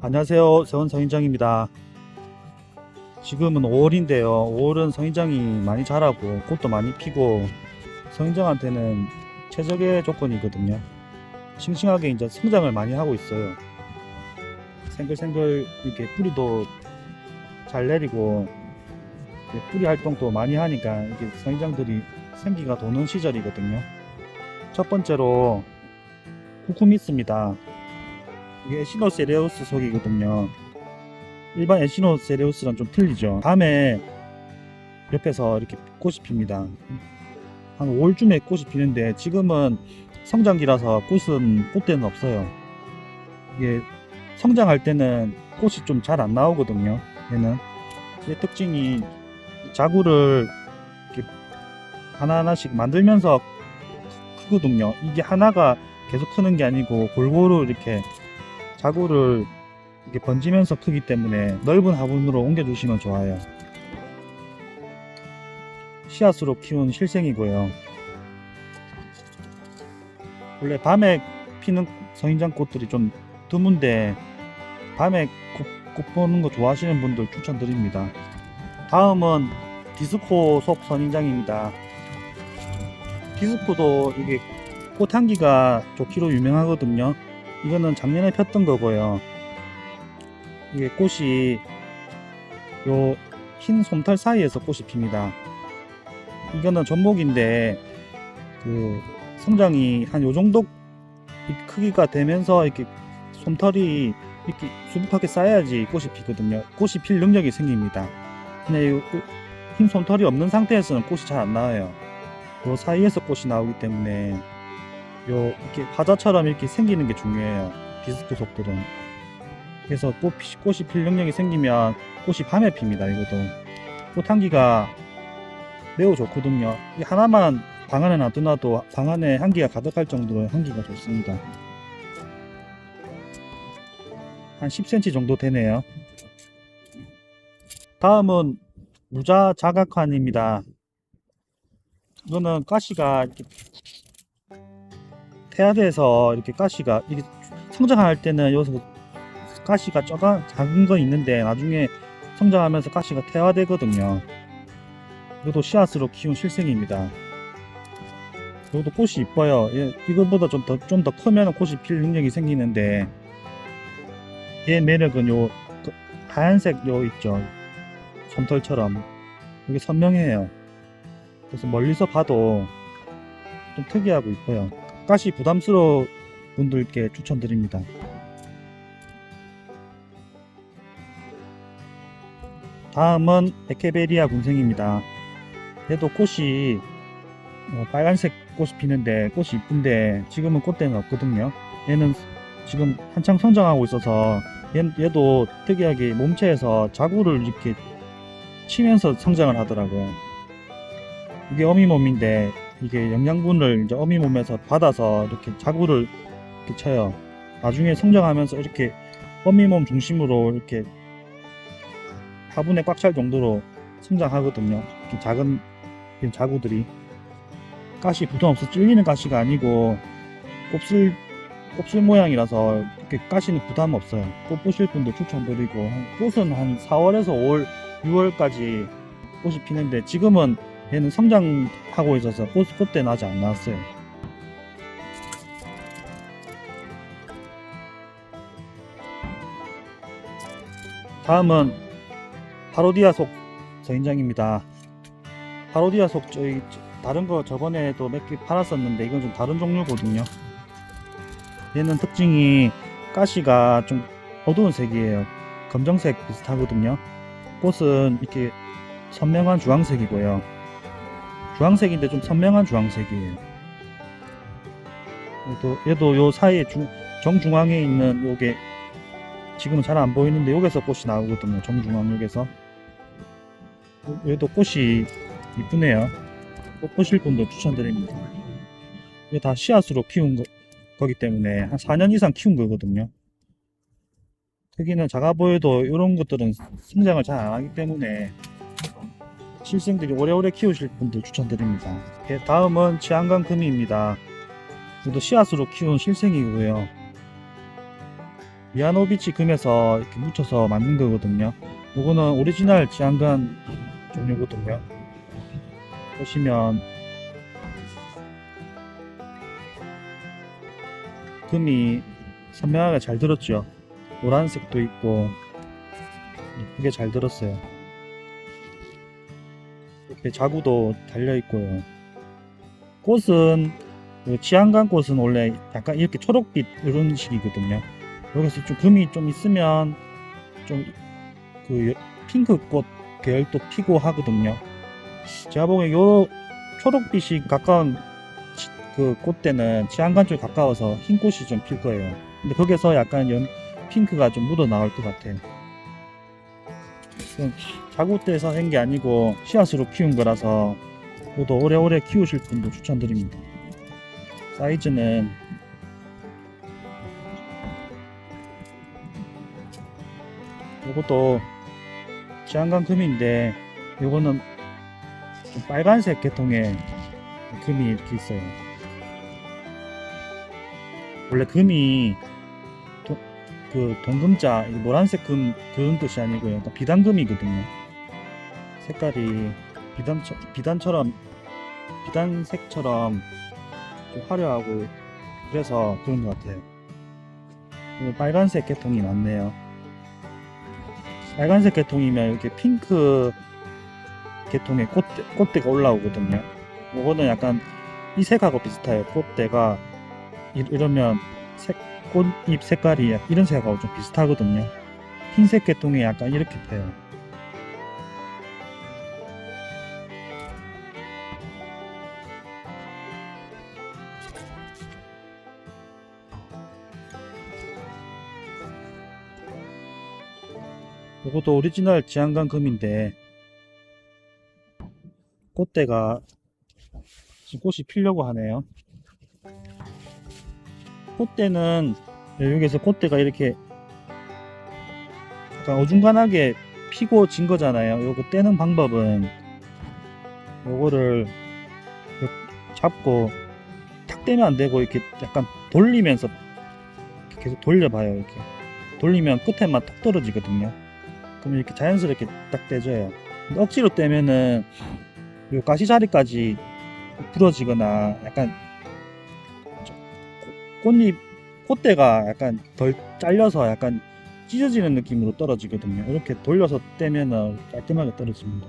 안녕하세요. 세원 성인장입니다. 지금은 5월인데요. 5월은 성인장이 많이 자라고 꽃도 많이 피고 성인장한테는 최적의 조건이거든요. 싱싱하게 이제 성장을 많이 하고 있어요. 생글생글 이렇게 뿌리도 잘 내리고 뿌리 활동도 많이 하니까 이렇게 성인장들이 생기가 도는 시절이거든요. 첫 번째로 쿠쿠미스입니다. 이게 에시노세레우스 속이거든요. 일반 에시노세레우스랑 좀 틀리죠. 밤에 옆에서 이렇게 꽃이 핍니다. 한 5월쯤에 꽃이 피는데 지금은 성장기라서 꽃대는 없어요. 이게 성장할 때는 꽃이 좀 잘 안 나오거든요. 얘는 제 특징이 자구를 이렇게 하나하나씩 만들면서 크거든요. 이게 하나가 계속 크는 게 아니고 골고루 이렇게 자구를 이렇게 번지면서 크기 때문에 넓은 화분으로 옮겨주시면 좋아요. 씨앗으로 키운 실생이고요. 원래 밤에 피는 성인장 꽃들이 좀 드문데 밤에 꽃 보는 거 좋아하시는 분들 추천드립니다. 다음은 디스코 속 선인장입니다. 디스코도 이게 꽃향기가 좋기로 유명하거든요. 이거는 작년에 폈던 거고요. 이게 꽃이 요 흰 솜털 사이에서 꽃이 핍니다. 이거는 전복인데 그 성장이 한 요 정도 크기가 되면서 이렇게 솜털이 이렇게 수북하게 쌓여야지 꽃이 피거든요. 꽃이 필 능력이 생깁니다. 근데 흰 솜털이 없는 상태에서는 꽃이 잘 안 나와요. 요 사이에서 꽃이 나오기 때문에 이렇게 화자처럼 이렇게 생기는 게 중요해요. 디스코 속들은. 그래서 꽃이 필 능력이 생기면 꽃이 밤에 핍니다. 이것도 꽃향기가 매우 좋거든요. 이 하나만 방 안에 놔둬도 방 안에 향기가 가득할 정도로 향기가 좋습니다. 한 10cm 정도 되네요. 다음은 무자 자각환입니다. 이거는 가시가 이렇게 태아돼서 이렇게 가시가 이렇게 성장할 때는 여기서 가시가 작은 거 있는데 나중에 성장하면서 가시가 태화되거든요. 이것도 씨앗으로 키운 실생입니다. 이것도 꽃이 이뻐요. 이것보다 좀 더 크면 꽃이 필 능력이 생기는데 얘 매력은 하얀색 있죠. 솜털처럼 이게 선명해요. 그래서 멀리서 봐도 좀 특이하고 이뻐요. 가시 부담스러운 분들께 추천드립니다. 다음은 에케베리아 군생입니다. 얘도 꽃이 빨간색 꽃이 피는데 꽃이 이쁜데 지금은 꽃대는 없거든요. 얘는 지금 한창 성장하고 있어서 얘도 특이하게 몸체에서 자구를 이렇게 치면서 성장을 하더라고요. 이게 어미몸인데 이게 영양분을 이제 어미몸에서 받아서 이렇게 자구를 이렇게 쳐요. 나중에 성장하면서 이렇게 어미몸 중심으로 이렇게 화분에 꽉 찰 정도로 성장하거든요. 이렇게 작은 자구들이 가시 부담 없어 찔리는 가시가 아니고 곱슬 모양이라서 이렇게 가시는 부담 없어요. 꽃 보실 분들 추천드리고 꽃은 한 4월에서 5월, 6월까지 꽃이 피는데 지금은 얘는 성장하고 있어서 꽃대는 아직 안 나왔어요. 다음은 파로디아 속 서인장입니다. 파로디아 속 다른 거 저번에도 몇 개 팔았었는데 이건 좀 다른 종류거든요. 얘는 특징이 가시가 좀 어두운 색이에요. 검정색 비슷하거든요. 꽃은 이렇게 선명한 주황색이고요. 주황색인데 좀 선명한 주황색이에요. 얘도 요 사이에 정중앙에 있는 요게 지금은 잘 안 보이는데 여기서 꽃이 나오거든요. 정중앙 여기서. 얘도 꽃이 이쁘네요. 꽃 보실 분도 추천드립니다. 이게 다 씨앗으로 키운 거기 때문에 한 4년 이상 키운 거거든요. 크기는 작아 보여도 이런 것들은 성장을 잘 안 하기 때문에 실생들이 오래오래 키우실 분들 추천드립니다. 다음은 치안강 금이입니다. 이것도 씨앗으로 키운 실생이고요. 미아노비치 금에서 이렇게 묻혀서 만든 거거든요. 요거는 오리지널 지안간 종류거든요. 보시면 금이 선명하게 잘 들었죠. 노란색도 있고 예쁘게 잘 들었어요. 옆에 자구도 달려 있고요. 꽃은 치안간 꽃은 원래 약간 이렇게 초록빛 이런 식이거든요. 여기서 좀 금이 좀 있으면 좀 그 핑크꽃 계열도 피고 하거든요. 제가 보기엔 요 초록빛이 가까운 그 꽃대는 치안간 쪽에 가까워서 흰 꽃이 좀 필 거예요. 근데 거기서 약간 핑크가 좀 묻어 나올 것 같아요. 자구대에서 한 게 아니고 씨앗으로 키운 거라서 저도 오래오래 키우실 분도 추천드립니다. 사이즈는 요것도 치안간 금인데 요거는 좀 빨간색 계통의 금이 이렇게 있어요. 원래 금이 그 동금자 노란색 금 그런 뜻이 아니고요. 그러니까 비단금이거든요. 색깔이 비단색처럼 좀 화려하고 그래서 그런 것 같아요. 빨간색 계통이 많네요. 빨간색 계통이면 이렇게 핑크 계통의 꽃대가 올라오거든요. 이거는 약간 이 색하고 비슷해요. 꽃대가 이러면 꽃잎 색깔이 이런 색하고 좀 비슷하거든요. 흰색 계통이 약간 이렇게 펴요. 이것도 오리지널 지안간 금인데 꽃대가 지금 꽃이 피려고 하네요. 꽃대는 여기에서 꽃대가 이렇게 약간 어중간하게 피고 진 거잖아요. 요거 떼는 방법은 요거를 잡고 탁 떼면 안 되고 이렇게 약간 돌리면서 계속 돌려봐요. 이렇게 돌리면 끝에만 톡 떨어지거든요. 그럼 이렇게 자연스럽게 딱 떼져요. 근데 억지로 떼면은 요 가시자리까지 부러지거나 약간 꽃대가 약간 덜 잘려서 약간 찢어지는 느낌으로 떨어지거든요. 이렇게 돌려서 떼면은 깔끔하게 떨어집니다.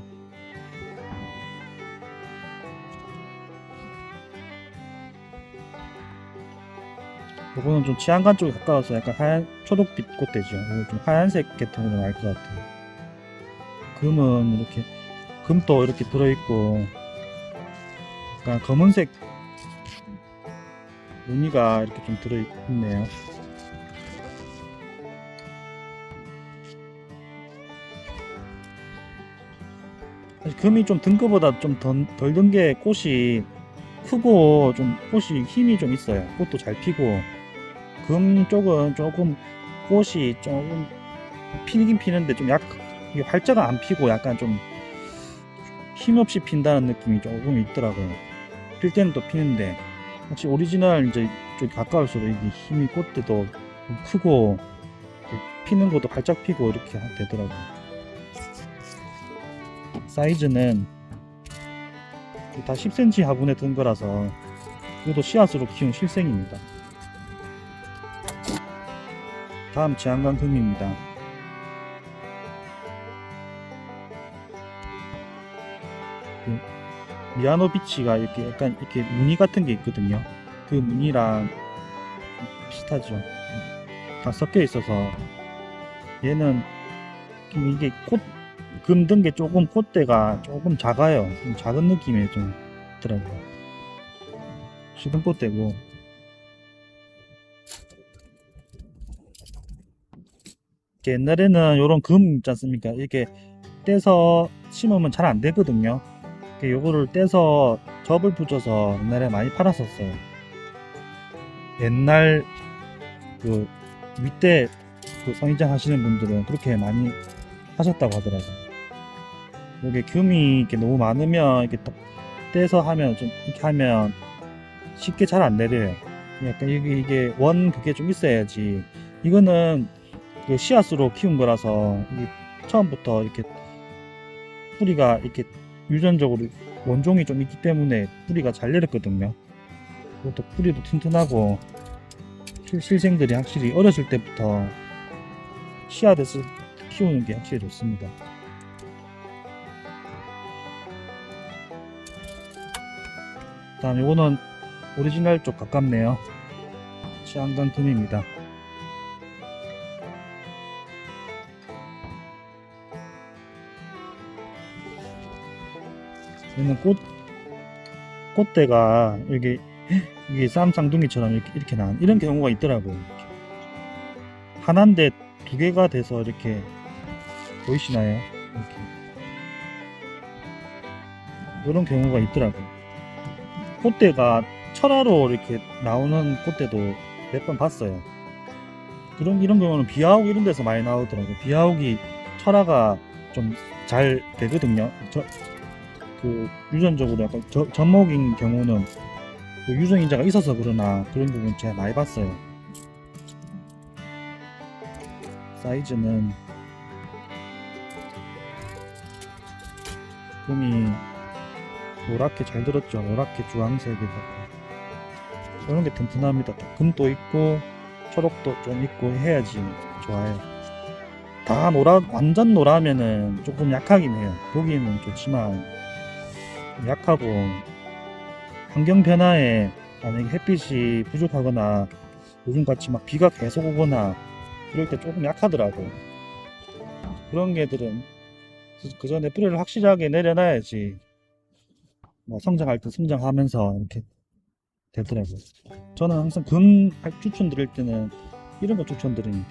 이거는 좀 치안간 쪽에 가까워서 약간 하얀 초록빛 꽃대죠. 이거 좀 하얀색 계통으로 나올 것 같아요. 금은 이렇게 금도 이렇게 들어있고 약간 검은색 무늬가 이렇게 좀 들어있네요. 사실 금이 좀 든 거보다 좀 덜 든 게 꽃이 크고 좀 꽃이 힘이 좀 있어요. 꽃도 잘 피고 금 쪽은 조금 꽃이 조금 피긴 피는데 좀 이게 활자가 안 피고 약간 좀 힘없이 핀다는 느낌이 조금 있더라고요. 필 때는 또 피는데 혹시 오리지널 이제 좀 가까울수록 이게 힘이 꽃대도 좀 크고 피는 것도 활짝 피고 이렇게 되더라고요. 사이즈는 다 10cm 화분에 든 거라서 이것도 씨앗으로 키운 실생입니다. 다음 지안간 금입니다. 미아노비치가 이렇게 약간 이렇게 무늬 같은 게 있거든요. 그 무늬랑 비슷하죠. 다 섞여 있어서 얘는 이게 금 든 게 조금 꽃대가 조금 작아요. 좀 작은 느낌이 좀 있더라고요. 시든 꽃대고 옛날에는 요런 금 있지 않습니까? 이렇게 떼서 심으면 잘 안 되거든요. 요거를 떼서 접을 붙여서 옛날에 많이 팔았었어요. 옛날 그 윗대 그 성인장 하시는 분들은 그렇게 많이 하셨다고 하더라고요. 이게 금이 이렇게 너무 많으면 이렇게 떼서 하면 좀 이렇게 하면 쉽게 잘 안 내려요. 약간 이게 원 그게 좀 있어야지. 이거는 그 씨앗으로 키운 거라서 이게 처음부터 이렇게 뿌리가 이렇게 유전적으로 원종이 좀 있기 때문에 뿌리가 잘 내렸거든요. 그것도 뿌리도 튼튼하고 실생들이 확실히 어렸을 때부터 씨앗에서 키우는 게 확실히 좋습니다. 다음 이거는 오리지널 쪽 가깝네요. 시안강 금입니다. 얘는 꽃대가 이게 쌈쌍둥이처럼 이렇게 난 이런 경우가 있더라고요. 이렇게. 하나인데 두 개가 돼서 이렇게 보이시나요? 이렇게 이런 경우가 있더라고요. 꽃대가 철화로 이렇게 나오는 꽃대도 몇 번 봤어요. 이런 경우는 비아욱 이런 데서 많이 나오더라고요. 비아욱이 철화가 좀 잘 되거든요. 그 유전적으로 약간 접목인 경우는 그 유전인자가 있어서 그러나 그런 부분 제가 많이 봤어요. 사이즈는 금이 노랗게 잘 들었죠. 노랗게 주황색에다가 이런 게 튼튼합니다. 금도 있고 초록도 좀 있고 해야지 좋아요. 다 완전 노라면은 조금 약하긴 해요. 보기에는 좋지만 약하고 환경 변화에 만약에 햇빛이 부족하거나 요즘같이 막 비가 계속 오거나 그럴 때 조금 약하더라고. 그런 개들은 그 전에 뿌리를 확실하게 내려놔야지 뭐 성장할 때 성장하면서 이렇게 되더라고요. 저는 항상 금 추천드릴 때는 이런 거 추천드립니다.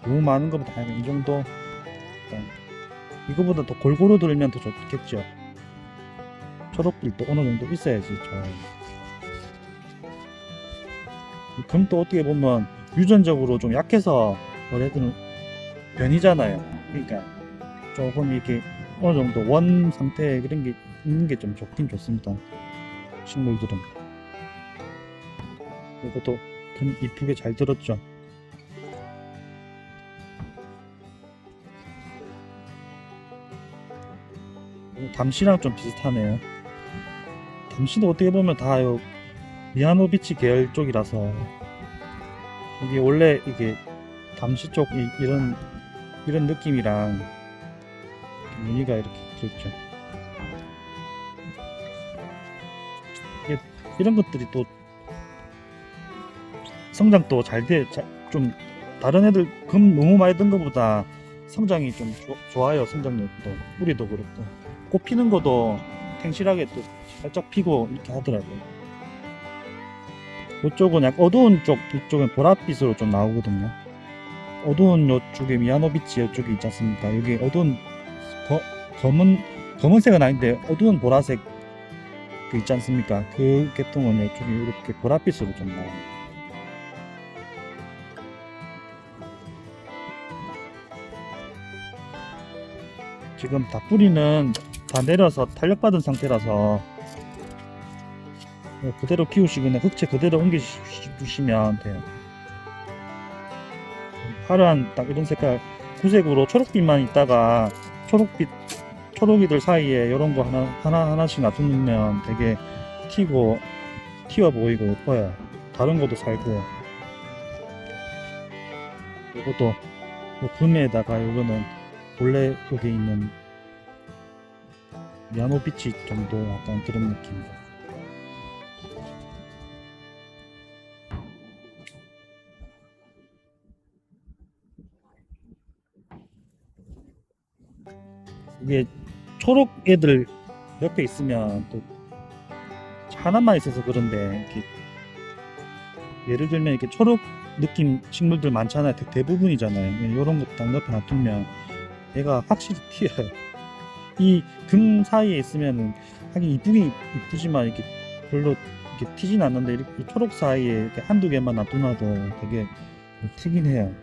너무 많은 것보다 이 정도, 이거보다 더 골고루 들면 더 좋겠죠. 초록빛도 어느 정도 있어야지 좋아요. 금도 어떻게 보면 유전적으로 좀 약해서 뭐래든 변이잖아요. 그러니까 조금 이렇게 어느 정도 원 상태 그런 게 있는 게 좀 좋긴 좋습니다. 식물들은. 이것도 금 이쁘게 잘 들었죠. 담시랑 좀 비슷하네요. 담시도 어떻게 보면 다 미야노비치 계열 쪽이라서 이게 원래 이게 담시 쪽 이런 느낌이랑 무늬가 이렇게 들었죠. 이런 것들이 또 성장도 좀 다른 애들 금 너무 많이 든 것보다 성장이 좀 좋아요. 성장력도 뿌리도 그렇고 꽃 피는 것도 탱실하게 또 살짝 피고 이렇게 하더라고요. 이쪽은 약간 어두운 쪽, 이쪽은 보랏빛으로 좀 나오거든요. 어두운 요쪽에 미야노비치 이쪽이 있지 않습니까? 여기 어두운 검은색은 아닌데 어두운 보라색 그 있지 않습니까? 그 계통은 이쪽에 이렇게 보랏빛으로 좀 나옵니다. 지금 다 뿌리는 다 내려서 탄력받은 상태라서 그대로 키우시거나 흑채 그대로 옮겨주시면 돼요. 파란 딱 이런 색깔 구색으로 초록빛만 있다가 초록이들 사이에 이런 거 하나씩 놔두면 되게 튀어 보이고 예뻐요. 다른 것도 살고. 이것도 금에다가 이거는 본래 여기 있는 미야노비치 정도 약간 그런 느낌이에요. 이게 초록 애들 옆에 있으면 또 하나만 있어서 그런데 이렇게 예를 들면 이렇게 초록 느낌 식물들 많잖아요. 대부분이잖아요. 이런 거 딱 옆에 놔두면 얘가 확실히 튀어요. 이 금 사이에 있으면 하긴 이쁘지만 이렇게 별로 이렇게 튀진 않는데 이 초록 사이에 이렇게 한두 개만 놔둬놔도 되게 튀긴 해요.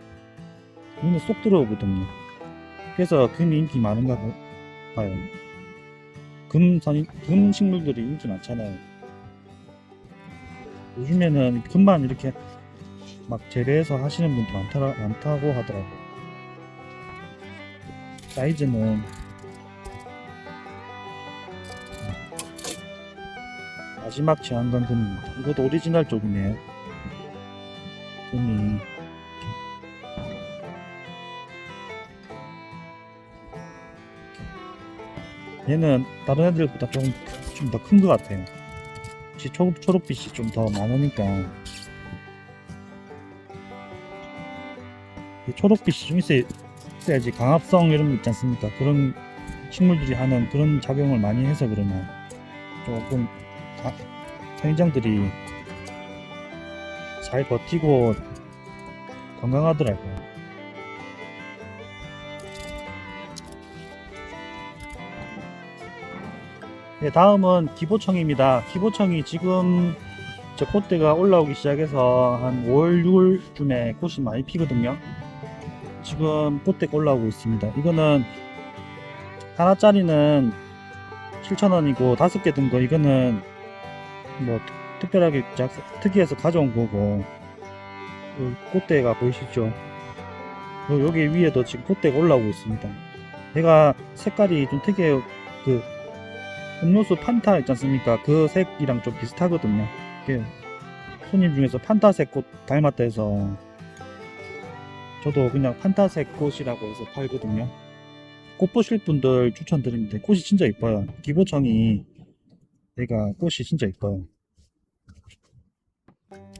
눈에 쏙 들어오거든요. 그래서 금이 인기 많은가 봐요. 금 식물들이 인기 많잖아요. 요즘에는 금만 이렇게 막 재배해서 하시는 분도 많다고 하더라고요. 사이즈는 마지막 제한건 금입니다. 이것도 오리지널 쪽이네요. 금이 얘는 다른 애들보다 좀 더 큰 것 같아요. 혹시 초록빛이 좀 더 많으니까 이 초록빛이 좀 있어야지 강압성 이런 거 있지 않습니까? 그런 식물들이 하는 그런 작용을 많이 해서 그러나 조금 선인장들이 잘 버티고 건강하더라고요. 네, 다음은 기보청입니다. 기보청이 지금 저 꽃대가 올라오기 시작해서 한 5월, 6월쯤에 꽃이 많이 피거든요. 지금 꽃대가 올라오고 있습니다. 이거는 하나짜리는 7,000원이고 5개 든 거 이거는 뭐 특별하게 특이해서 가져온 거고 꽃대가 보이시죠? 여기 위에도 지금 꽃대가 올라오고 있습니다. 얘가 색깔이 좀 특이해요. 그 음료수 판타 있지 않습니까? 그 색이랑 좀 비슷하거든요. 이게 손님 중에서 판타색 꽃 닮았다 해서 저도 그냥 판타색 꽃이라고 해서 팔거든요. 꽃 보실 분들 추천드립니다. 꽃이 진짜 이뻐요. 기보청이 얘가 꽃이 진짜 이뻐요.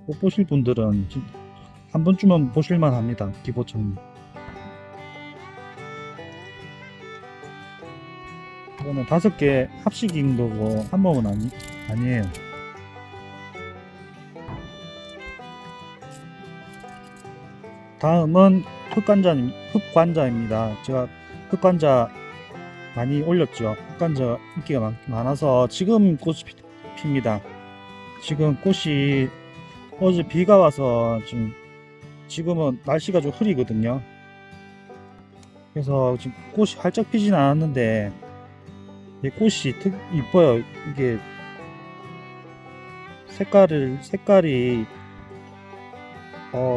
꽃 보실 분들은 한 번쯤은 보실만 합니다. 기보청. 이거는 5개 합식인 거고 한 몸은 아니에요. 다음은 흑관자입니다. 제가 흑관자 많이 올렸죠. 흑관자 인기가 많아서 지금 꽃이 핍니다. 지금 꽃이 어제 비가 와서 지금은 날씨가 좀 흐리거든요. 그래서 지금 꽃이 활짝 피진 않았는데 꽃이 이뻐요. 이게 색깔이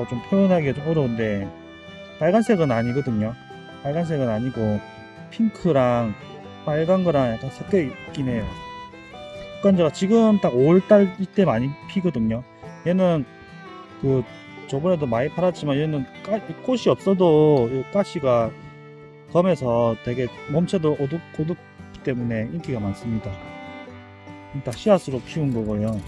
좀 표현하기가 좀 어려운데 빨간색은 아니거든요. 빨간색은 아니고 핑크랑 빨간 거랑 약간 섞여 있긴 해요. 흑관자가 지금 딱 5월달 이때 많이 피거든요. 얘는 저번에도 많이 팔았지만 얘는 꽃이 없어도 가시가 검해서 되게 몸체도 고둡기 때문에 인기가 많습니다. 일단 씨앗으로 키운 거고요.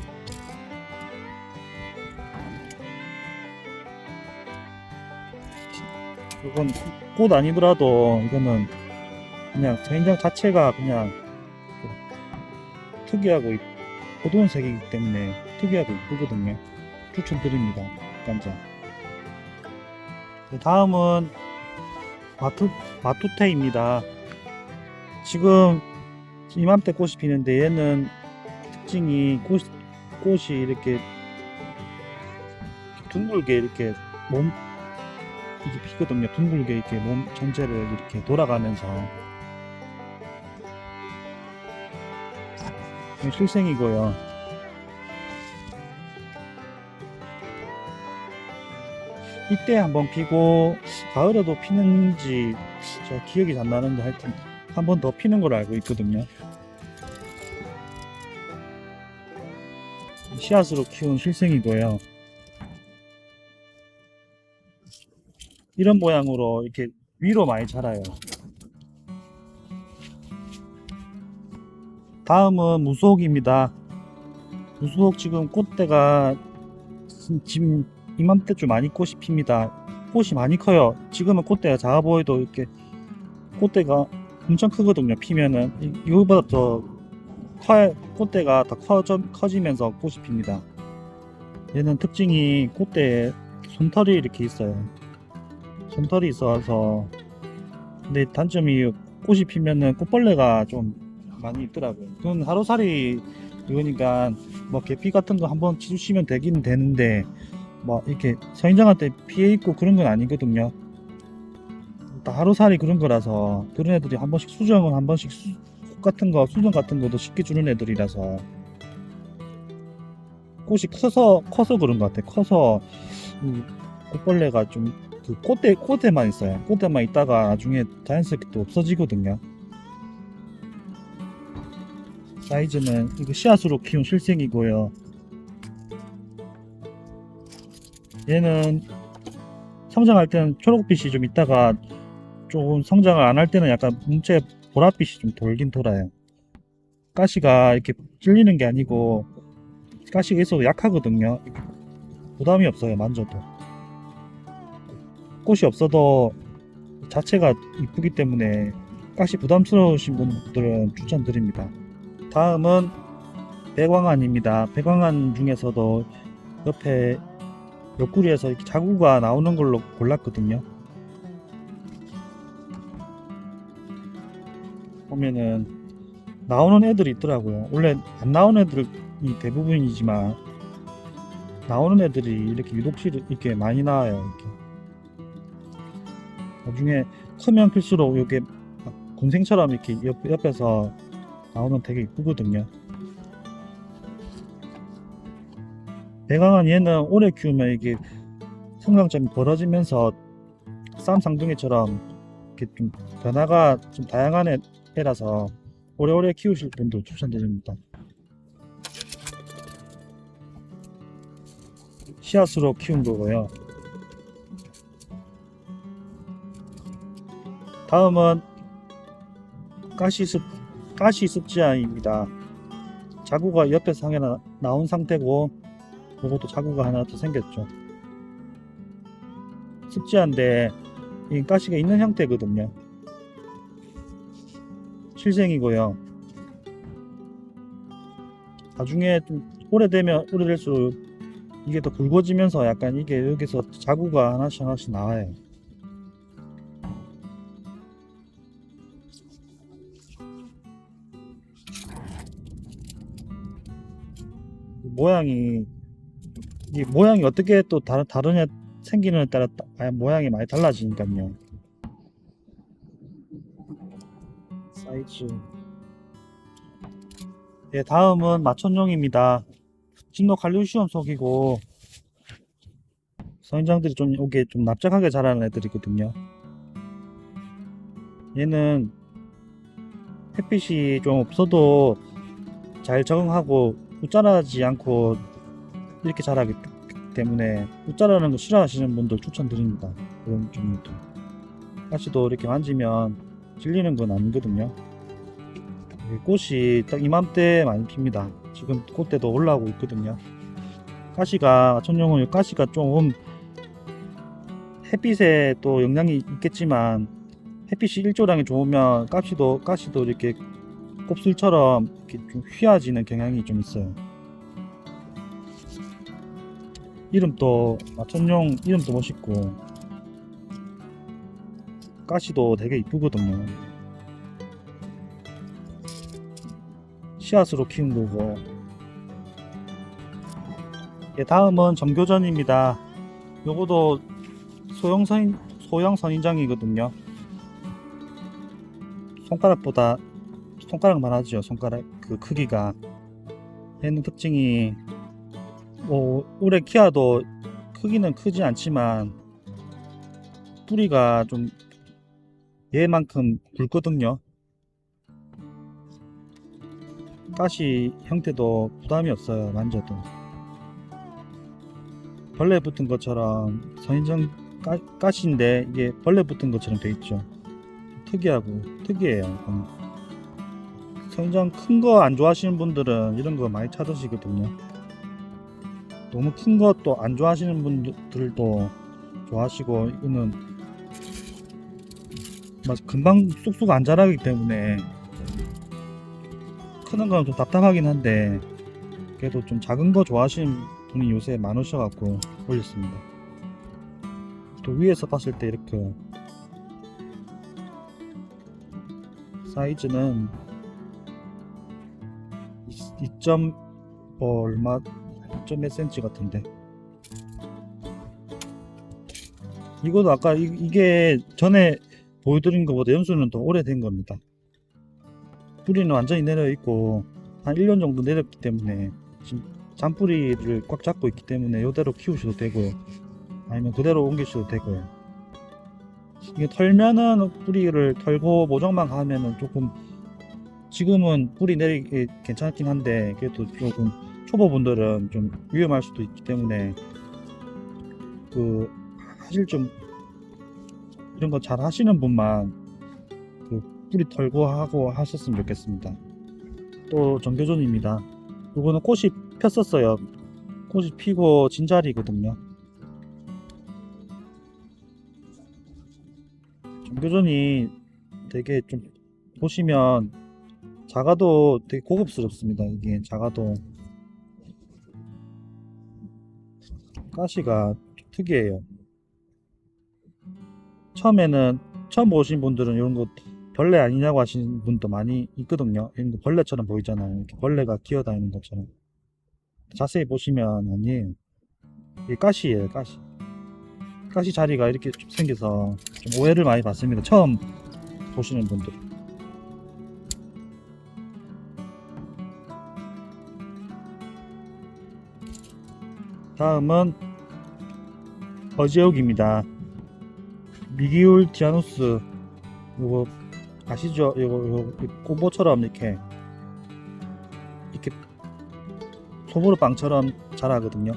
이건 꽃 아니더라도 이거는 그냥 선인장 자체가 그냥 특이하고 어두운 색이기 때문에 특이하고 이쁘거든요. 추천드립니다. 흑관자. 다음은 마투테입니다. 지금 이맘때 꽃이 피는데 얘는 특징이 꽃이 이렇게 둥글게 이렇게 이게 피거든요. 둥글게 이렇게 몸 전체를 이렇게 돌아가면서 실생이고요. 이때 한번 피고 가을에도 피는지 제가 기억이 잘 나는데 하여튼 한 번 더 피는 걸 알고 있거든요. 씨앗으로 키운 실생이고요. 이런 모양으로 이렇게 위로 많이 자라요. 다음은 무수옥입니다. 무수옥 지금 꽃대가 지금 이맘때쯤 많이 꽃이 핍니다. 꽃이 많이 커요. 지금은 꽃대가 작아 보여도 이렇게 꽃대가 엄청 크거든요. 피면은 이거보다 더 꽃대가 더 커지면서 꽃이 핍니다. 얘는 특징이 꽃대에 솜털이 이렇게 있어요. 솜털이 있어서 근데 단점이 꽃이 피면은 꽃벌레가 좀 많이 있더라고요. 그건 하루살이 이거니까 뭐 계피 같은 거 한번 치주시면 되긴 되는데 뭐 이렇게 선인장한테 피해 있고 그런 건 아니거든요. 다 하루살이 그런 거라서 그런 애들이 한 번씩 수정은 한 번씩 꽃 같은 거 수정 같은 것도 쉽게 주는 애들이라서 꽃이 커서 그런 것 같아. 커서 꽃벌레가 좀 그 꽃대만 있어요. 꽃대만 있다가 나중에 자연스럽게 또 없어지거든요. 사이즈는 이거 씨앗으로 키운 실생이고요. 얘는 성장할 때는 초록빛이 좀 있다가 조금 성장을 안 할 때는 약간 문체 보랏빛이 좀 돌긴 돌아요. 가시가 이렇게 찔리는 게 아니고 가시가 있어도 약하거든요. 부담이 없어요, 만져도. 꽃이 없어도 자체가 이쁘기 때문에 가시 부담스러우신 분들은 추천드립니다. 다음은 백왕안입니다. 백왕안 중에서도 옆에 옆구리에서 이렇게 자구가 나오는 걸로 골랐거든요. 보면은 나오는 애들이 있더라고요. 원래 안 나오는 애들이 대부분이지만 나오는 애들이 이렇게 유독실이 이렇게 많이 나와요. 이렇게. 나중에 크면 클수록 이게 군생처럼 이렇게 옆에서 나오면 되게 이쁘거든요. 백왕은 얘는 오래 키우면 이게 성장점이 벌어지면서 쌈쌍둥이처럼 이렇게 좀 변화가 좀 다양한 애라서 오래오래 키우실 분도 추천드립니다. 씨앗으로 키운 거고요. 다음은 가시습지아입니다. 자구가 옆에서 하나 나온 상태고 요것도 자구가 하나 더 생겼죠. 습지아인데 이 가시가 있는 형태거든요. 실생이고요. 나중에 좀 오래될수록 이게 더 굵어지면서 약간 이게 여기서 자구가 하나씩 나와요. 이 모양이 어떻게 또 다른 애 생기는 에 따라 모양이 많이 달라지니까요. 사이즈. 예, 다음은 마천용입니다. 진노칼륨시움 속이고 선인장들이 좀 이게 좀 납작하게 자라는 애들이거든요. 얘는 햇빛이 좀 없어도 잘 적응하고 웃자라지 않고 이렇게 자라기 때문에 웃자라는 거 싫어하시는 분들 추천드립니다. 그런 종류도. 가시도 이렇게 만지면 질리는 건 아니거든요. 꽃이 딱 이맘때 많이 핍니다. 지금 꽃대도 올라오고 있거든요. 가시가 천룡은 가시가 좀 햇빛에 또 영향이 있겠지만 햇빛이 일조량이 좋으면 가시도 이렇게 곱슬처럼 이렇게 좀 휘어지는 경향이 좀 있어요. 이름도 마천용 이름도 멋있고 가시도 되게 이쁘거든요. 씨앗으로 키운 거고. 예, 다음은 정교전입니다. 요거도 소형 선인장이거든요. 손가락만 하죠. 손가락 그 크기가. 얘는 특징이 오래 키워도 크기는 크지 않지만 뿌리가 좀 얘만큼 굵거든요. 가시 형태도 부담이 없어요. 만져도 벌레 붙은 것처럼 선인장 가시인데 이게 벌레 붙은 것처럼 돼 있죠. 특이해요. 선인장 큰 거 안 좋아하시는 분들은 이런 거 많이 찾으시거든요. 너무 큰 것도 안 좋아하시는 분들도 좋아하시고, 이거는 금방 쑥쑥 안 자라기 때문에 크는 건 좀 답답하긴 한데 그래도 좀 작은 거 좋아하시는 분이 요새 많으셔갖고 올렸습니다. 또 위에서 봤을 때 이렇게 사이즈는 2점 얼마 2.몇 cm 같은데, 이것도 아까 이게 전에 보여드린 것보다 연수는 더 오래된 겁니다. 뿌리는 완전히 내려 있고 한 1년 정도 내렸기 때문에 지금 잔뿌리를 꽉 잡고 있기 때문에 이대로 키우셔도 되고요, 아니면 그대로 옮기셔도 되고요. 이게 털면은 뿌리를 털고 모종만 하면은 조금 지금은 뿌리 내리기 괜찮긴 한데 그래도 조금 초보분들은 좀 위험할 수도 있기 때문에 그 사실 좀 이런 거 잘 하시는 분만 그 뿌리 털고 하고 하셨으면 좋겠습니다. 또 정교존입니다. 이거는 꽃이 폈었어요. 꽃이 피고 진자리거든요. 정교존이 되게 좀 보시면 자가도 되게 고급스럽습니다. 이게 자가도 가시가 좀 특이해요. 처음 보신 분들은 이런 거 벌레 아니냐고 하시는 분도 많이 있거든요. 이런 거 벌레처럼 보이잖아요. 이렇게 벌레가 기어다니는 것처럼. 자세히 보시면 아니에요. 이게 가시예요, 가시. 가시 자리가 이렇게 좀 생겨서 좀 오해를 많이 받습니다. 처음 보시는 분들. 다음은 버지옥입니다. 미기울 디아누스. 요거 아시죠? 요거 꼬보처럼 이렇게 소보르빵처럼 자라거든요.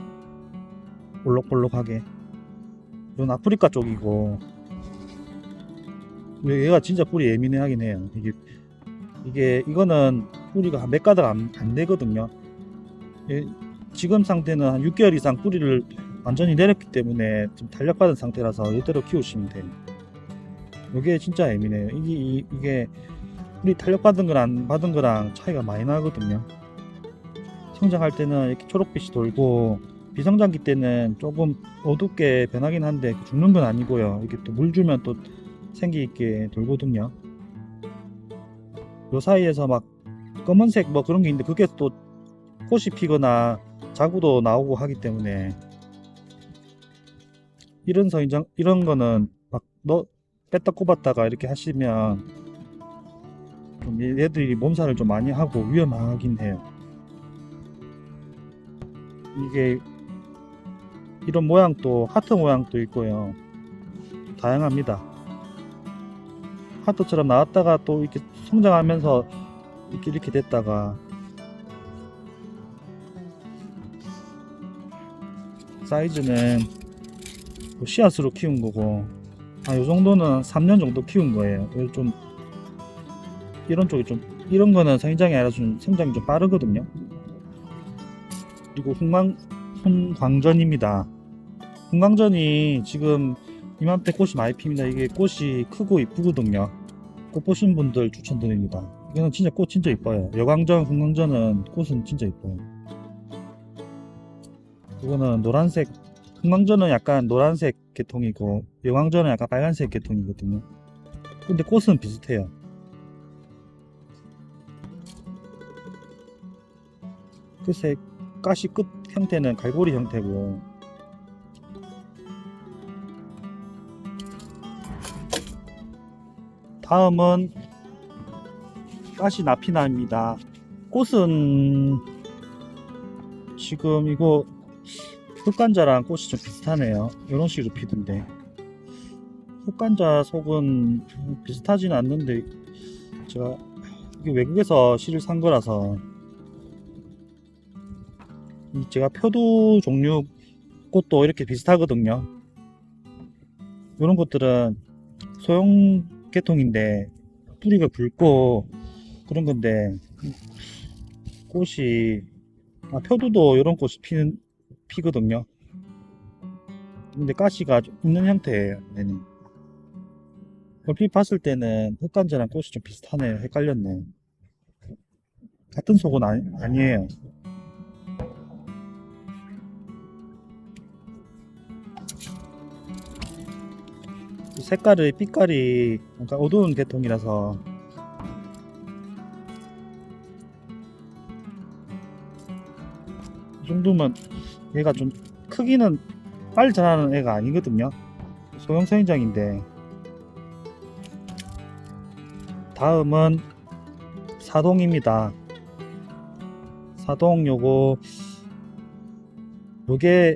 볼록볼록하게. 이건 아프리카 쪽이고 얘가 진짜 뿌리 예민해 하긴 해요. 이거는 뿌리가 몇 가닥 안 되거든요. 지금 상태는 한 6개월 이상 뿌리를 완전히 내렸기 때문에 좀 탄력받은 상태라서 이대로 키우시면 돼요. 이게 진짜 예민해요. 이게 뿌리 탄력받은 거랑 안 받은 거랑 차이가 많이 나거든요. 성장할 때는 이렇게 초록빛이 돌고 비성장기 때는 조금 어둡게 변하긴 한데 죽는 건 아니고요. 이게 또 물 주면 또 생기 있게 돌거든요. 요 사이에서 막 검은색 뭐 그런 게 있는데 그게 또 꽃이 피거나 자구도 나오고 하기 때문에 이런 거는 막 뺐다 꼽았다가 이렇게 하시면 좀 얘들이 몸살을 좀 많이 하고 위험하긴 해요. 이게 이런 모양도 하트 모양도 있고요. 다양합니다. 하트처럼 나왔다가 또 이렇게 성장하면서 이렇게 됐다가 사이즈는 씨앗으로 키운 거고 요 정도는 3년 정도 키운 거예요. 좀 이런 쪽이 좀 이런 거는 성장이 아니라 좀 성장이 좀 빠르거든요. 그리고 훈광전입니다. 훈광전이 지금 이맘때 꽃이 많이 핍니다. 이게 꽃이 크고 이쁘거든요. 꽃 보신 분들 추천드립니다. 이거는 진짜 꽃 진짜 이뻐요. 여광전, 훈광전은 꽃은 진짜 이뻐요. 이거는 노란색, 훈광전은 약간 노란색 계통이고 여광전은 약간 빨간색 계통이거든요. 근데 꽃은 비슷해요. 글쎄 가시 끝 형태는 갈고리 형태고 다음은 가시 나피나입니다. 꽃은 지금 이거 흑간자랑 꽃이 좀 비슷하네요. 이런 식으로 피던데 흑간자 속은 비슷하지는 않는데 제가 이게 외국에서 씨를 산 거라서 제가 표두 종류 꽃도 이렇게 비슷하거든요. 이런 것들은 소형 계통인데 뿌리가 붉고 그런 건데 꽃이 표두도 이런 꽃이 피거든요. 근데 가시가 있는 형태예요. 얘는 얼핏 봤을 때는 흑간자랑 꽃이 좀 비슷하네요. 헷갈렸네. 같은 속은 아니에요. 빛깔이 약간 어두운 계통이라서 이 정도면 얘가 좀 크기는 빨리 자라는 애가 아니거든요. 소형 성인장인데 다음은 사동입니다. 사동 요게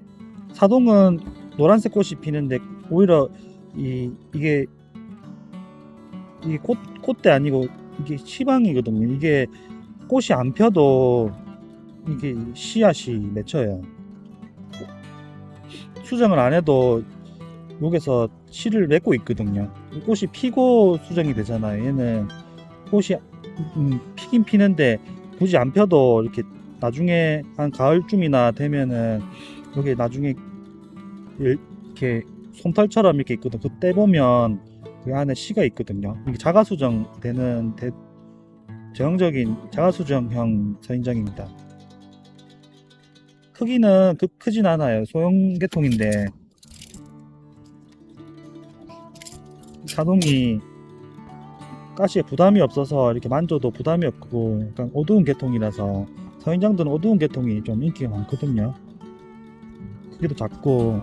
사동은 노란색 꽃이 피는데 오히려 이게 이게 꽃대 아니고 이게 시방이거든요. 이게 꽃이 안 펴도 이게 씨앗이 맺혀요. 수정을 안 해도 여기서 씨를 맺고 있거든요. 꽃이 피고 수정이 되잖아요. 얘는 꽃이 피긴 피는데 굳이 안 펴도 이렇게 나중에 한 가을쯤이나 되면은 여기 나중에 이렇게 솜털처럼 이렇게 있거든. 그때 보면 그 안에 씨가 있거든요. 이게 자가수정 되는 전형적인 자가수정형 서인장입니다. 크기는 크진 않아요. 소형 계통인데 자동이 가시에 부담이 없어서 이렇게 만져도 부담이 없고 약간 어두운 계통이라서 서인장들은 어두운 계통이 좀 인기가 많거든요. 크기도 작고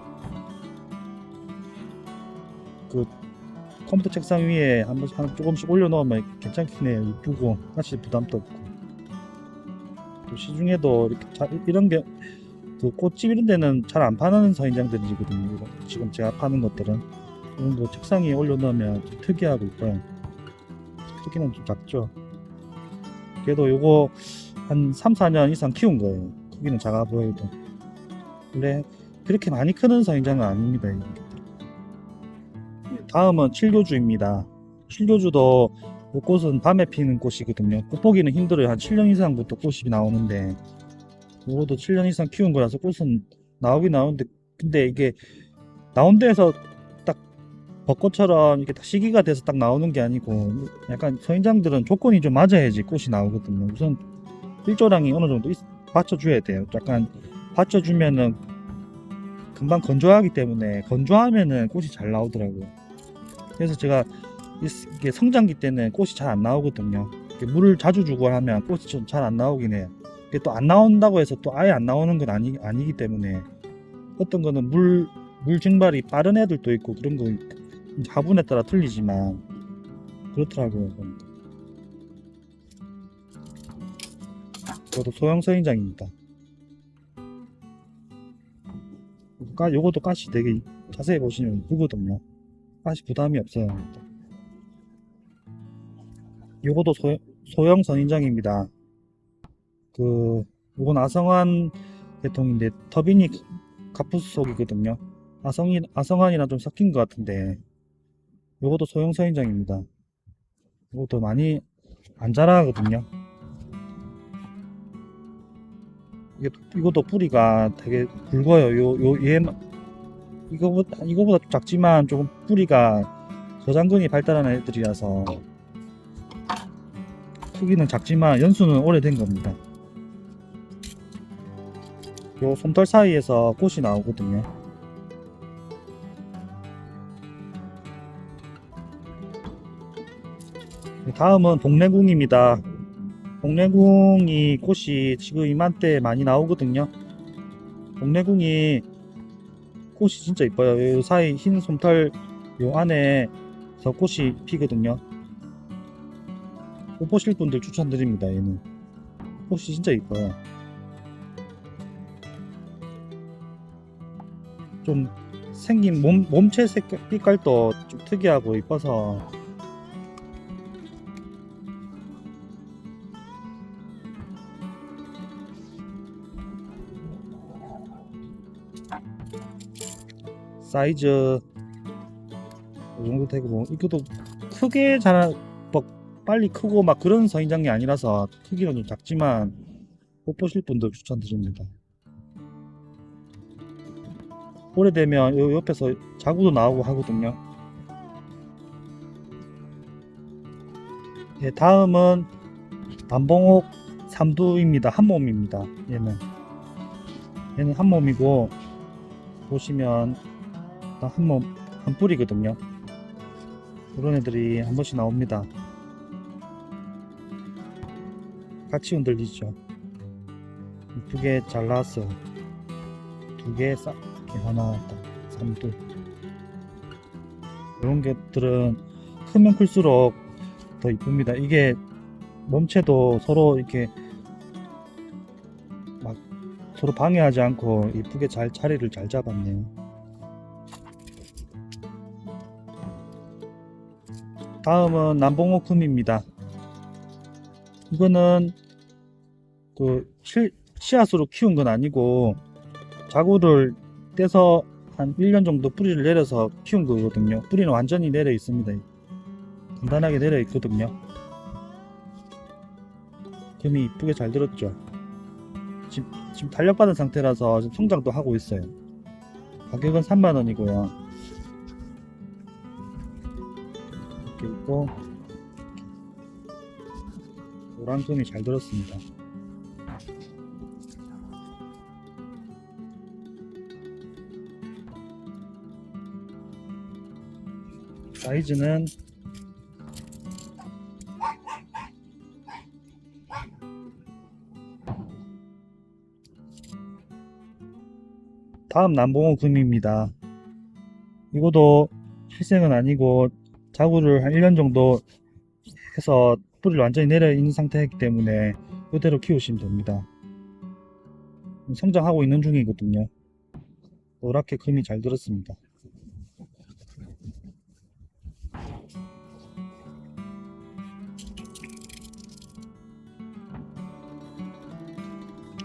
그 컴퓨터 책상 위에 한 조금씩 올려놓으면 괜찮긴 해요. 이쁘고 가시 부담도 없고 또 시중에도 이렇게 이런 게 그 꽃집 이런 데는 잘 안 파는 서인장들이거든요. 지금 제가 파는 것들은 이런 거 책상 위에 올려놓으면 좀 특이하고 이뻐요. 크기는 좀 작죠. 그래도 요거 한 3, 4년 이상 키운 거예요. 크기는 작아 보여도. 근데 그렇게 많이 크는 서인장은 아닙니다. 이게. 다음은 칠교주입니다. 칠교주도 이 꽃은 밤에 피는 꽃이거든요. 꽃 보기는 힘들어요. 한 7년 이상부터 꽃이 나오는데 요것도 7년 이상 키운 거라서 꽃은 나오긴 나오는데 근데 이게 나온 데에서 딱 벚꽃처럼 이렇게 딱 시기가 돼서 딱 나오는 게 아니고 약간 서인장들은 조건이 좀 맞아야지 꽃이 나오거든요. 우선 일조량이 어느 정도 받쳐줘야 돼요. 약간 받쳐주면은 금방 건조하기 때문에 건조하면은 꽃이 잘 나오더라고요. 그래서 제가 이게 성장기 때는 꽃이 잘 안 나오거든요. 물을 자주 주고 하면 꽃이 좀 잘 안 나오긴 해요. 또 안 나온다고 해서 또 아예 안 나오는 건 아니기 때문에 어떤 거는 물 증발이 빠른 애들도 있고 그런 거 화분에 따라 틀리지만 그렇더라고요. 저도 소형 서인장입니다. 요것도 가시 되게 자세히 보시면 이쁘거든요. 가시 부담이 없어요. 요것도 소형 선인장입니다. 요건 아성환 계통인데 터빈이 카푸스 속이거든요. 아성환이랑 좀 섞인 것 같은데 요것도 소형 서인장입니다. 요것도 많이 안 자라거든요. 이것도 뿌리가 되게 굵어요. 이거보다 좀 작지만 조금 뿌리가 저장근이 발달하는 애들이라서 크기는 작지만 연수는 오래된 겁니다. 요 솜털 사이에서 꽃이 나오거든요. 다음은 동래궁입니다. 동래궁이 꽃이 지금 이맘때 많이 나오거든요. 동래궁이 꽃이 진짜 이뻐요. 요 사이 흰 솜털 요 안에서 꽃이 피거든요. 꽃 보실 분들 추천드립니다. 얘는 꽃이 진짜 이뻐요. 좀 생긴 몸체 빛깔도 좀 특이하고 이뻐서 사이즈 이 정도 되고 이것도 크게 빨리 크고 막 그런 서인장이 아니라서 크기는 좀 작지만 못 보실 분들 추천드립니다. 오래되면 요 옆에서 자구도 나오고 하거든요. 예, 다음은 남봉옥 삼두입니다. 한몸입니다. 얘는 한몸이고 보시면 한 뿌리거든요. 그런 애들이 한 번씩 나옵니다. 같이 흔들리죠. 이쁘게 잘 나왔어요. 두 개 하나, 삼두. 이런 것들은 크면 클수록 더 이쁩니다. 이게 몸체도 서로 이렇게 막 서로 방해하지 않고 이쁘게 자리를 잘 잡았네요. 다음은 남봉옥금입니다. 이거는 씨앗으로 키운 건 아니고 자구를 떼서 한 1년 정도 뿌리를 내려서 키운 거거든요. 뿌리는 완전히 내려 있습니다. 간단하게 내려 있거든요. 금이 이쁘게 잘 들었죠. 지금 탄력받은 상태라서 지금 성장도 하고 있어요. 가격은 3만원이고요. 이렇게 있고 노란 금이 잘 들었습니다. 사이즈는 다음 남봉옥 금입니다. 이것도 실생은 아니고 자구를 한 1년 정도 해서 뿌리를 완전히 내려 있는 상태이기 때문에 그대로 키우시면 됩니다. 성장하고 있는 중이거든요. 노랗게 금이 잘 들었습니다.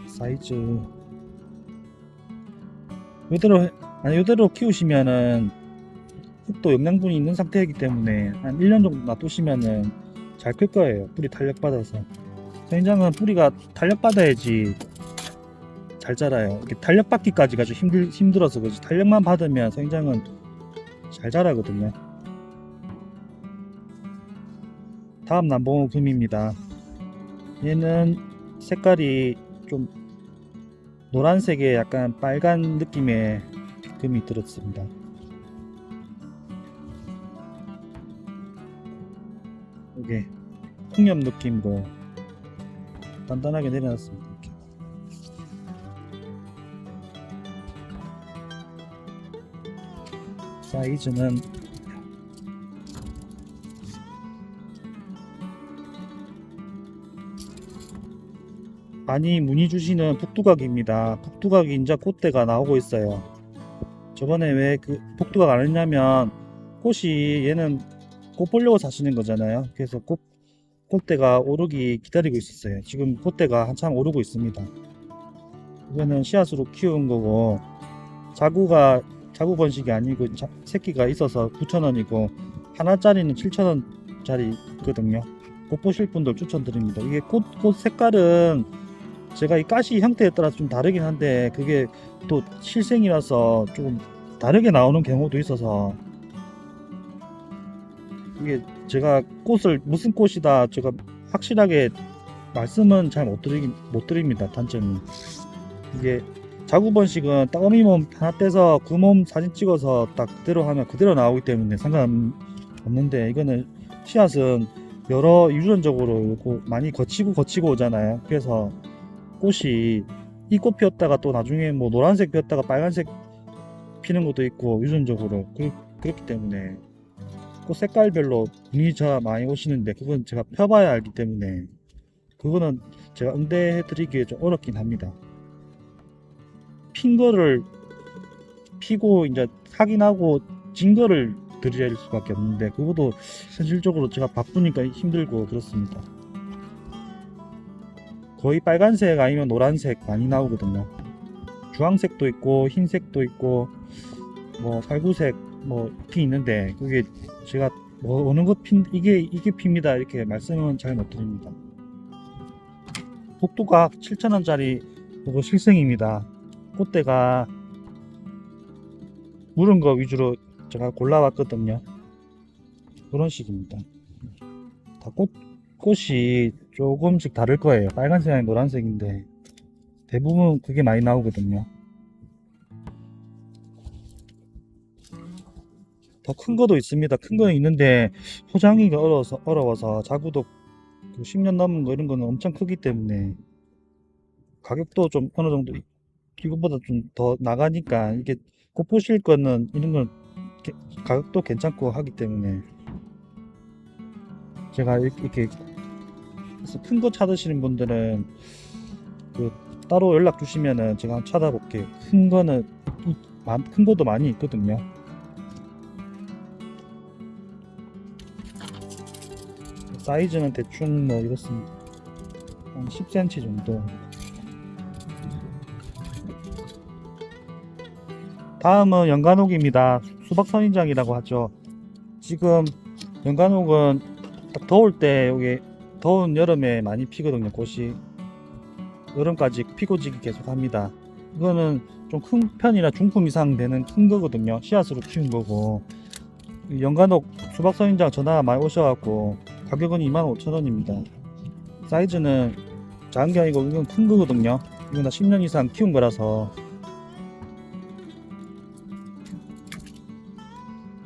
사이즈 이대로 키우시면은 흙도 영양분이 있는 상태이기 때문에 한 1년 정도 놔두시면은 잘 클 거예요. 뿌리 탄력 받아서. 서인장은 뿌리가 탄력 받아야지 잘 자라요. 이렇게 탄력 받기까지가 좀 힘들어서 그렇지, 탄력만 받으면 서인장은 잘 자라거든요. 다음 남봉옥 금입니다. 얘는 색깔이 좀 노란색에 약간 빨간 느낌의 금이 들었습니다. 이게 풍염 느낌으로 단단하게 내려놨습니다. 이렇게. 사이즈는 많이 문의 주시는 북두각입니다. 북두각이 이제 꽃대가 나오고 있어요. 저번에 왜 그 북두각 안 했냐면 꽃이 얘는 꽃 보려고 사시는 거잖아요. 그래서 꽃대가 오르기 기다리고 있었어요. 지금 꽃대가 한참 오르고 있습니다. 이거는 씨앗으로 키운 거고 자구 번식이 아니고 새끼가 있어서 9,000원이고 하나짜리는 7,000원짜리 있거든요. 꽃 보실 분들 추천드립니다. 이게 꽃 색깔은 제가 이 가시 형태에 따라서 좀 다르긴 한데 그게 또 실생이라서 조금 다르게 나오는 경우도 있어서 이게 제가 꽃을 무슨 꽃이다 제가 확실하게 말씀은 잘 못 드립니다. 단점이 이게 자구 번식은 딱 어미몸 하나 떼서 그 몸 사진 찍어서 딱 그대로 하면 그대로 나오기 때문에 상관없는데 이거는 씨앗은 여러 유전적으로 많이 거치고 오잖아요. 그래서 꽃이 이 꽃 피었다가 또 나중에 뭐 노란색 피었다가 빨간색 피는 것도 있고 유전적으로 그렇기 때문에 꽃 색깔별로 문의자 많이 오시는데 그건 제가 펴봐야 알기 때문에 그거는 제가 응대해 드리기에 좀 어렵긴 합니다. 핀 거를 피고 이제 확인하고 진 거를 드릴 수밖에 없는데 그것도 현실적으로 제가 바쁘니까 힘들고 그렇습니다. 거의 빨간색 아니면 노란색 많이 나오거든요. 주황색도 있고 흰색도 있고 뭐 살구색 뭐 이렇게 있는데 그게 제가 뭐 어느 것 이게 핍니다 이렇게 말씀은 잘 못 드립니다. 북두각 7,000원짜리 이거 실생입니다. 꽃대가 무른 거 위주로 제가 골라왔거든요. 그런 식입니다. 다 꽃이 조금씩 다를 거예요. 빨간색 아니 노란색인데 대부분 그게 많이 나오거든요. 더 큰 거도 있습니다. 큰 거는 있는데 포장하기가 어려워서 자구도 10년 넘은 거 이런 거는 엄청 크기 때문에 가격도 좀 어느 정도 이것보다 좀 더 나가니까 이게 꽃 보실 거는 이런 건 가격도 괜찮고 하기 때문에 제가 이렇게 큰 거 찾으시는 분들은 따로 연락 주시면은 제가 한번 찾아볼게요. 큰 것도 많이 있거든요. 사이즈는 대충 뭐 이렇습니다. 한 10cm 정도. 다음은 연간옥입니다. 수박선인장이라고 하죠. 지금 연간옥은 딱 더울 때 여기 더운 여름에 많이 피거든요. 꽃이 여름까지 피고지기 계속 합니다. 이거는 좀 큰 편이라 중품 이상 되는 큰 거거든요. 씨앗으로 키운 거고. 연간옥 수박선인장 전화 많이 오셔갖고 가격은 25,000원입니다. 사이즈는 작은 게 아니고 이건 큰 거거든요. 이건 다 10년 이상 키운 거라서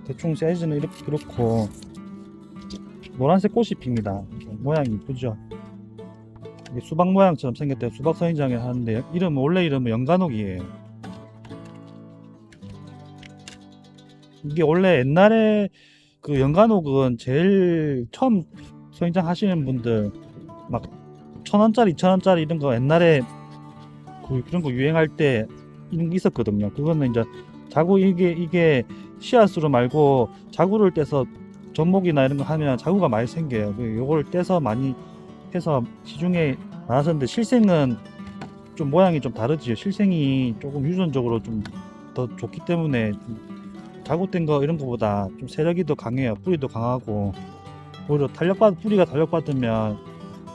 대충 사이즈는 이렇게 그렇고 노란색 꽃이 핍니다. 모양이 이쁘죠. 이게 수박 모양처럼 생겼대요. 수박 선인장을 하는데 원래 이름은 연간옥이에요. 이게 원래 옛날에 그 연간옥은 제일 처음 선인장 하시는 분들 막 1,000원짜리 2,000원짜리 이런 거 옛날에 그런 거 유행할 때 이런 게 있었거든요. 그거는 이제 자구 이게 씨앗으로 말고 자구를 떼서 접목이나 이런 거 하면 자구가 많이 생겨요. 요걸 떼서 많이 해서 시중에 나왔었는데 실생은 좀 모양이 좀 다르지요. 실생이 조금 유전적으로 좀 더 좋기 때문에 자구된 거 이런 거보다 좀 세력이 더 강해요. 뿌리도 강하고 오히려 뿌리가 탄력받으면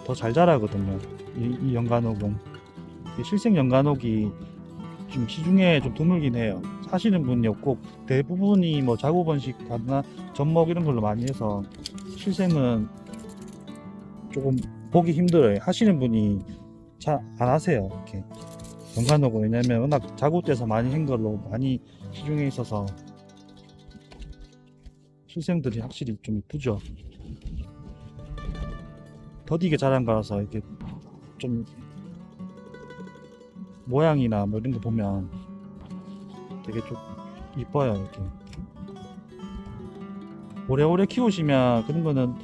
더 잘 자라거든요. 이 연간옥은 이 실생 연간옥이 좀 시중에 좀 드물긴 해요. 사시는 분이 없고 대부분이 뭐 자구 번식하거나 접목 이런 걸로 많이 해서 실생은 조금 보기 힘들어요. 하시는 분이 잘 안 하세요. 이렇게 연간옥은 왜냐면 워낙 자구 떼서 많이 한 걸로 많이 시중에 있어서 실생들이 확실히 좀 이쁘죠. 더디게 자란 거라서 이렇게 좀 모양이나 뭐 이런 거 보면 되게 좀 이뻐요. 이렇게 오래오래 키우시면 그런 거는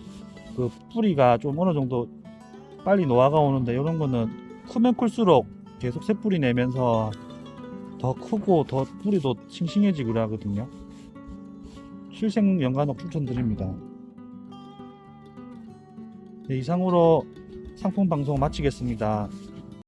그 뿌리가 좀 어느 정도 빨리 노화가 오는데 이런 거는 크면 클수록 계속 새뿌리 내면서 더 크고 더 뿌리도 싱싱해지고 그러거든요. 실생 연간옥 추천드립니다. 네, 이상으로 상품 방송 마치겠습니다.